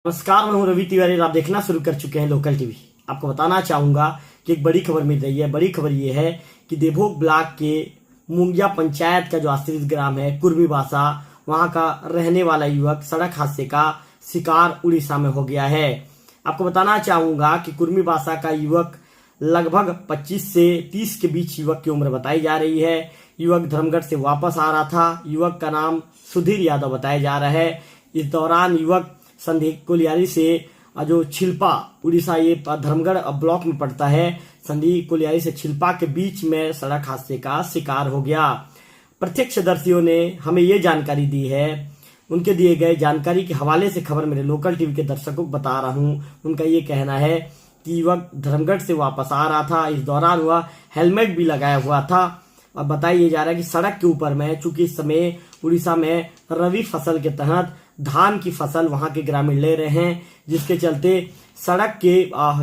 नमस्कार, मैं हूं रवि तिवारी और आप देखना शुरू कर चुके हैं लोकल टीवी। आपको बताना चाहूंगा कि एक बड़ी खबर मिल रही है। बड़ी खबर ये है कि देवभोग ब्लॉक के मुंगिया पंचायत का जो आश्रित ग्राम है कुर्मीबासा, वहां का रहने वाला युवक सड़क हादसे का शिकार उड़ीसा में हो गया है। आपको बताना चाहूंगा कि कुर्मीबासा का युवक लगभग 25 से 30 के बीच युवक की उम्र बताई जा रही है। युवक धर्मगढ़ से वापस आ रहा था। युवक का नाम सुधीर यादव बताया जा रहा है। इस दौरान युवक संधी कोलियारी से जो छिल्पा उड़ीसा, ये धर्मगढ़ ब्लॉक में पड़ता है, संधी कोलियारी से छिल्पा के बीच में सड़क हादसे का शिकार हो गया। प्रत्यक्षदर्शियों ने हमें ये जानकारी दी है। उनके दिए गए जानकारी के हवाले से खबर मेरे लोकल टीवी के दर्शकों को बता रहा हूं। उनका ये कहना है कि युवक धर्मगढ़ से वापस आ रहा था। इस दौरान वह हेलमेट भी लगाया हुआ था और बताया जा रहा है कि सड़क के ऊपर में, चूंकि इस समय उड़ीसा में रबी फसल के तहत धान की फसल वहां के ग्रामीण ले रहे हैं, जिसके चलते सड़क के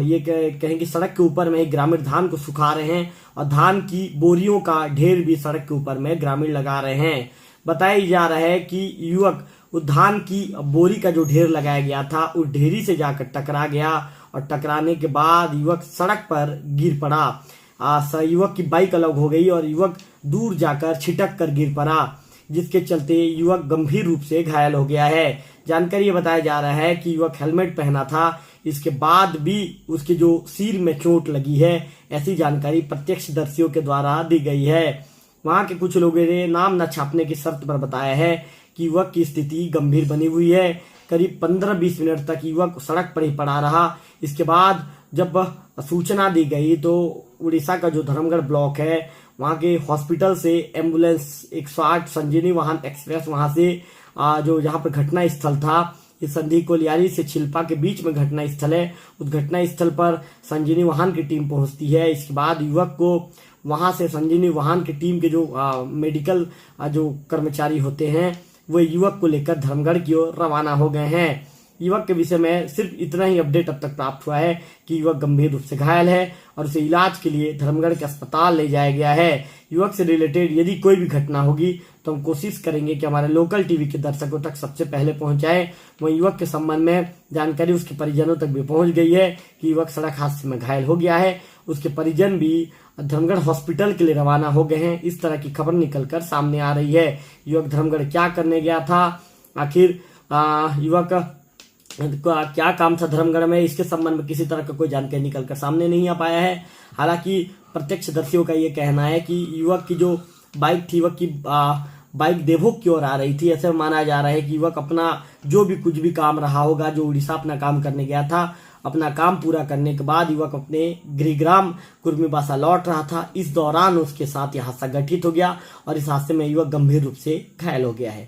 ये कहें कि सड़क के ऊपर में ग्रामीण धान को सुखा रहे हैं और धान की बोरियों का ढेर भी सड़क के ऊपर में ग्रामीण लगा रहे हैं। बताया जा रहा है कि युवक उस धान की बोरी का जो ढेर लगाया गया था उस ढेरी से जाकर टकरा गया और टकराने के बाद युवक सड़क पर गिर पड़ा। युवक की बाइक अलग हो गई और युवक दूर जाकर छिटक कर गिर पड़ा, जिसके चलते युवक गंभीर रूप से घायल हो गया है। जानकारी ये बताया जा रहा है कि युवक हेलमेट पहना था, इसके बाद भी उसके जो सिर में चोट लगी है, ऐसी जानकारी प्रत्यक्षदर्शियों के द्वारा दी गई है। वहां के कुछ लोगों ने नाम न छापने की शर्त पर बताया है कि युवक की स्थिति गंभीर बनी हुई है। करीब 15-20 मिनट तक युवक सड़क पर ही पड़ा रहा। इसके बाद जब सूचना दी गई तो उड़ीसा का जो धर्मगढ़ ब्लॉक है, वहां के हॉस्पिटल से एम्बुलेंस 108 संजीवनी वाहन एक्सप्रेस, वहां से जो जहां पर घटना स्थल था, इस संधी कोलियारी से छिल्पा के बीच में घटना स्थल है, उस घटना स्थल पर संजीवनी वाहन की टीम पहुंचती है। इसके बाद युवक को वहां से संजीवनी वाहन की टीम के जो मेडिकल जो कर्मचारी होते हैं, वो युवक को लेकर धर्मगढ़ की ओर रवाना हो गए हैं। युवक के विषय में सिर्फ इतना ही अपडेट अब तक प्राप्त हुआ है कि युवक गंभीर रूप से घायल है और उसे इलाज के लिए धर्मगढ़ के अस्पताल ले जाया गया है। युवक से रिलेटेड यदि कोई भी घटना होगी तो हम कोशिश करेंगे कि हमारे लोकल टीवी के दर्शकों तक सबसे पहले पहुंचाए। वहीं युवक के संबंध में जानकारी उसके परिजनों तक भी पहुंच गई है कि युवक सड़क हादसे में घायल हो गया है। उसके परिजन भी धर्मगढ़ हॉस्पिटल के लिए रवाना हो गए हैं। इस तरह की खबर निकलकर सामने आ रही है। युवक धर्मगढ़ क्या करने गया था, आखिर युवक क्या काम था धर्मगढ़ में, इसके संबंध में किसी तरह का कोई जानकारी निकलकर सामने नहीं आ पाया है। हालांकि प्रत्यक्षदर्शियों का ये कहना है कि युवक की जो बाइक थी, युवक की बाइक देवभोग की ओर आ रही थी। ऐसे माना जा रहा है कि युवक अपना जो भी कुछ भी काम रहा होगा, जो उड़ीसा अपना काम करने गया था, अपना काम पूरा करने के बाद युवक अपने गृहग्राम कुर्मीबासा लौट रहा था। इस दौरान उसके साथ यह हादसा घटित हो गया और इस हादसे में युवक गंभीर रूप से घायल हो गया है।